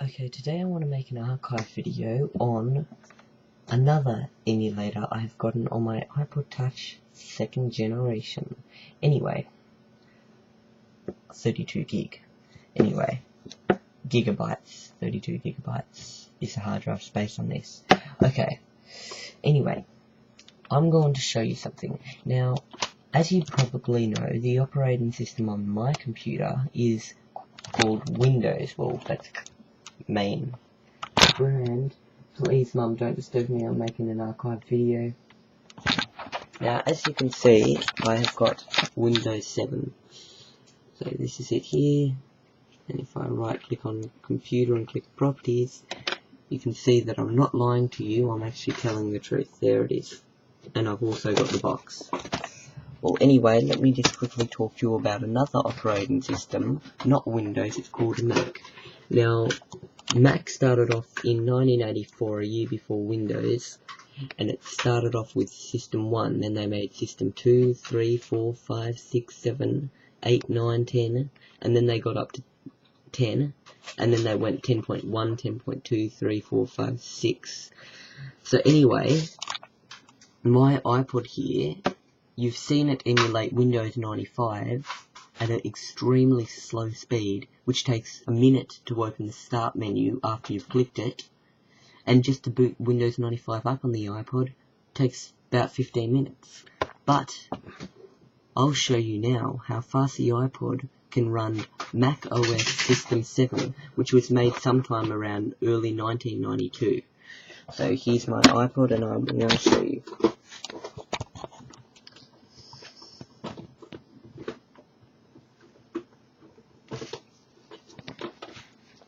Okay, today I want to make an archive video on another emulator I've gotten on my iPod Touch 2nd generation. Anyway, 32 gig. Anyway, gigabytes, 32 gigabytes is the hard drive space on this. Okay, anyway, I'm going to show you something. Now, as you probably know, the operating system on my computer is called Windows. Well, that's main brand. Please, Mum, don't disturb me. I'm making an archive video. Now, as you can see, I have got Windows 7. So this is it here. And if I right click on computer and click properties, you can see that I'm not lying to you. I'm actually telling the truth. There it is. And I've also got the box. Well, anyway, let me just quickly talk to you about another operating system. Not Windows, it's called Mac. Now, Mac started off in 1984, a year before Windows, and it started off with System 1, then they made System 2, 3, 4, 5, 6, 7, 8, 9, 10, and then they got up to 10, and then they went 10.1, 10.2, 3, 4, 5, 6. So anyway, my iPod here, you've seen it emulate Windows 95 at an extremely slow speed, which takes a minute to open the start menu after you've clicked it, and just to boot Windows 95 up on the iPod takes about 15 minutes. But I'll show you now how fast the iPod can run macOS System 7, which was made sometime around early 1992. So here's my iPod and I'm going to show you.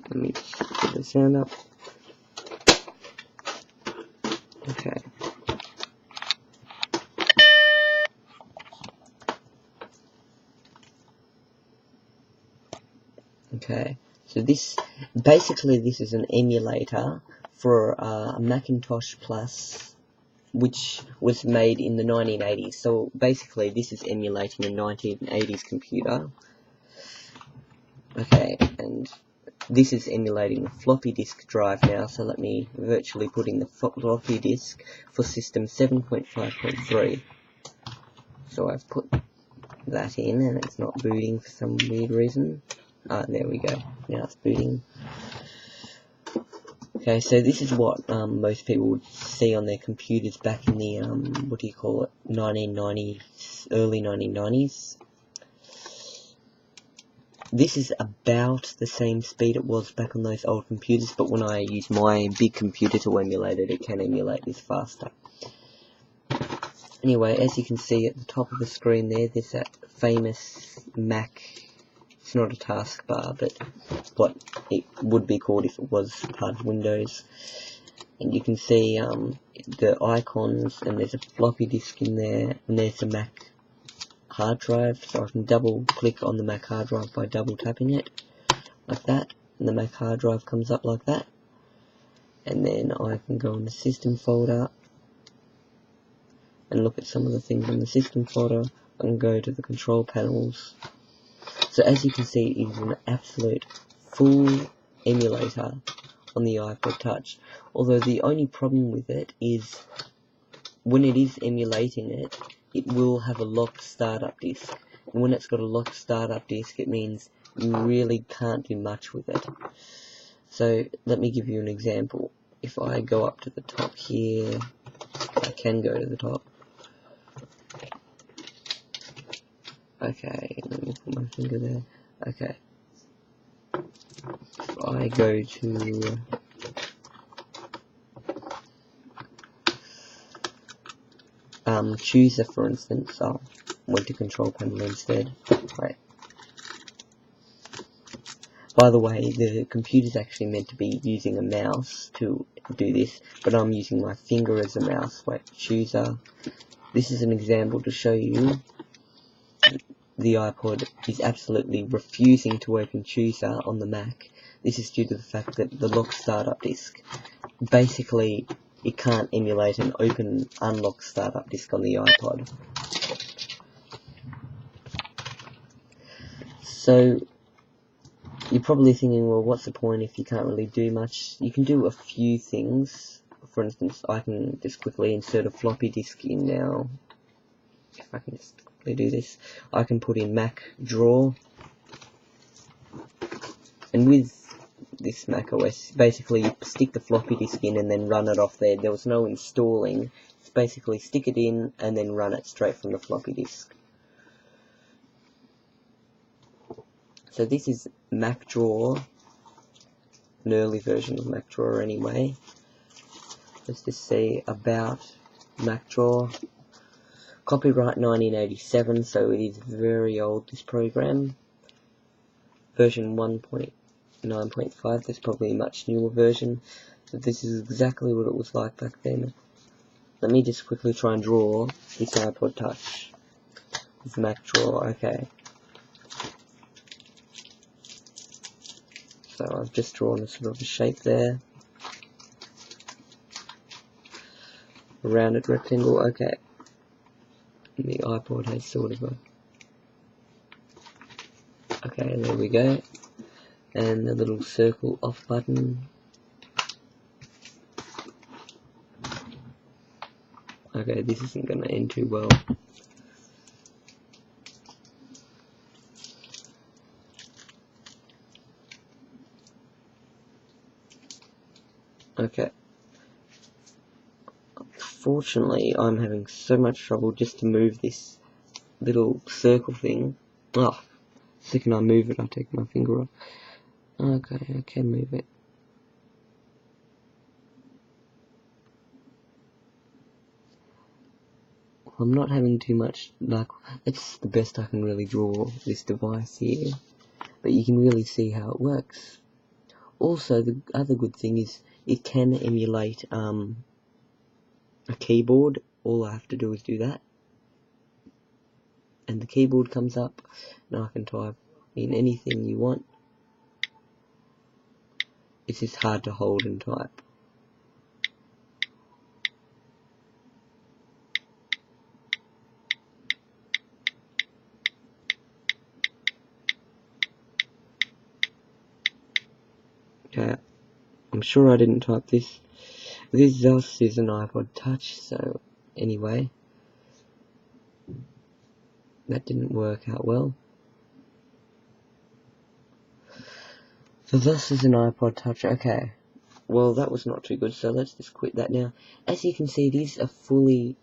Let me get the sound up. Okay. Okay. So this is an emulator for a Macintosh Plus, which was made in the 1980s. So basically, this is emulating a 1980s computer. Okay, and this is emulating the floppy disk drive now, so let me virtually put in the floppy disk for System 7.5.3. So I've put that in, and it's not booting for some weird reason. There we go. Now it's booting. Okay, so this is what most people would see on their computers back in the, 1990s, early 1990s. This is about the same speed it was back on those old computers, but when I use my big computer to emulate it, it can emulate this faster. Anyway, as you can see at the top of the screen there's that famous Mac. It's not a taskbar, but what it would be called if it was part of Windows. And you can see the icons, and there's a floppy disk in there, and there's the Mac hard drive, so I can double click on the Mac hard drive by double tapping it like that, and the Mac hard drive comes up like that. And then I can go in the system folder and look at some of the things in the system folder. I can go to the control panels. So as you can see, it is an absolute full emulator on the iPod Touch, although the only problem with it is when it is emulating it, it will have a locked startup disk, and when it's got a locked startup disk, it means you really can't do much with it. So let me give you an example. If I go up to the top here, I can go to the top. Okay, let me put my finger there. Okay. If I go to chooser, for instance, I'll went to control panel instead. Right. By the way, the computer's actually meant to be using a mouse to do this, but I'm using my finger as a mouse. Wait, chooser. This is an example to show you the iPod is absolutely refusing to open chooser on the Mac. This is due to the fact that the locked startup disk, basically it can't emulate an open unlocked startup disk on the iPod. So You're probably thinking, well, what's the point if you can't really do much? You can do a few things. For instance, I can just quickly insert a floppy disk in now. If I can just quickly do this, I can put in Mac Draw. And with this macOS, basically you stick the floppy disk in and then run it off there. There was no installing. It's basically stick it in and then run it straight from the floppy disk. So this is Mac Draw, an early version of Mac Draw anyway. Let's just say about Mac Draw. Copyright 1987, so it is very old, this program. Version 1.9.5, there's probably a much newer version. But this is exactly what it was like back then. Let me just quickly try and draw this iPod Touch with Mac Draw. Okay. So I've just drawn a sort of a shape there. A rounded rectangle, okay. And the iPod has sort of a... Okay, there we go. And the little circle off button. Okay, this isn't going to end too well. Okay. Fortunately, I'm having so much trouble just to move this little circle thing. Oh, the second I move it, I take my finger off. Okay, I can move it. I'm not having too much luck. It's the best I can really draw this device here. But you can really see how it works. Also, the other good thing is it can emulate a keyboard. All I have to do is do that. And the keyboard comes up. Now I can type in anything you want. It's just hard to hold and type. Okay, I'm sure I didn't type this. This thus is an iPod Touch, so anyway. That didn't work out well. So this is an iPod Touch, okay. Well, that was not too good, so let's just quit that now. As you can see, it is a fully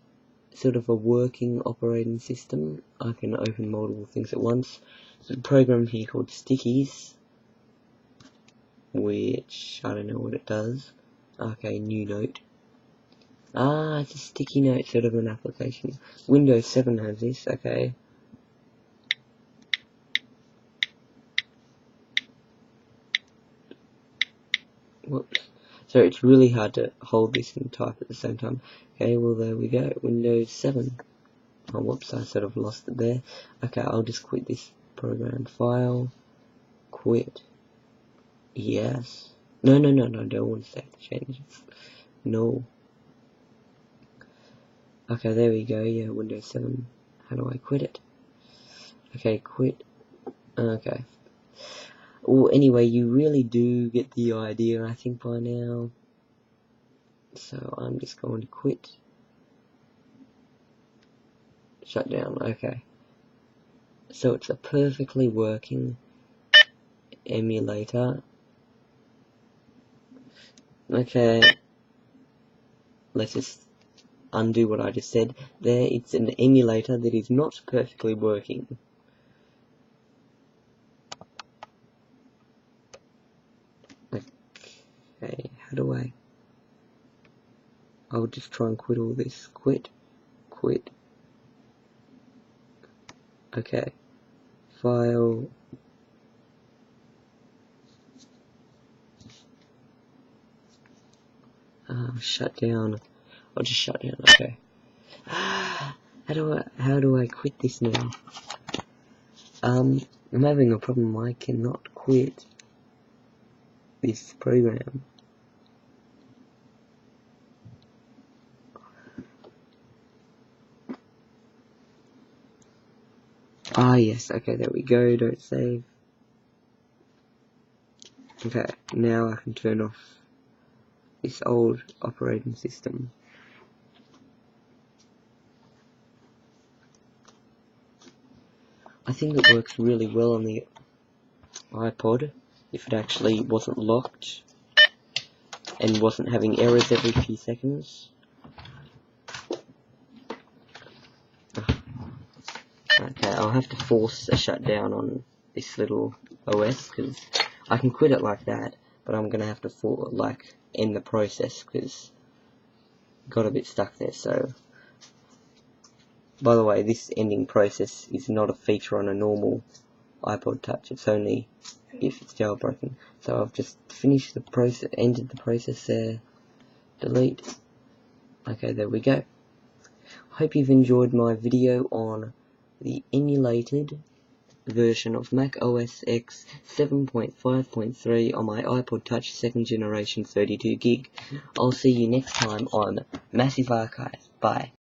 sort of a working operating system. I can open multiple things at once. There's a program here called Stickies, which I don't know what it does. Okay, new note. Ah, it's a sticky note sort of an application. Windows 7 has this, okay. Whoops. So it's really hard to hold this and type at the same time. Okay, well there we go, Windows 7. Oh, whoops, I sort of lost it there. Okay, I'll just quit this program. File, quit. Yes. No, don't want to save the changes. No. Okay, there we go, yeah, Windows 7. How do I quit it? Okay, quit. Okay. Well, anyway, you really do get the idea, I think, by now. So I'm just going to quit. Shut down, okay. So it's a perfectly working emulator. Okay. Let's just undo what I just said. There, it's an emulator that is not perfectly working. Okay, how do I... I'll just try and quit all this. Quit. Okay. File. Shut down. I'll just shut down, okay. How do I quit this now? I'm having a problem. I cannot quit this program. Ah, yes, okay, there we go, don't save. Okay, now I can turn off this old operating system. I think it works really well on the iPod if it actually wasn't locked and wasn't having errors every few seconds. Okay, I'll have to force a shutdown on this little OS because I can quit it like that, but I'm gonna have to end the process because got a bit stuck there. So, by the way, this ending process is not a feature on a normal iPod Touch. It's only if it's jailbroken. So I've just finished the process, ended the process there. Delete. Okay, there we go. Hope you've enjoyed my video on the emulated version of macOS X 7.5.3 on my iPod Touch 2nd generation 32 gig. I'll see you next time on Massive Archive. Bye.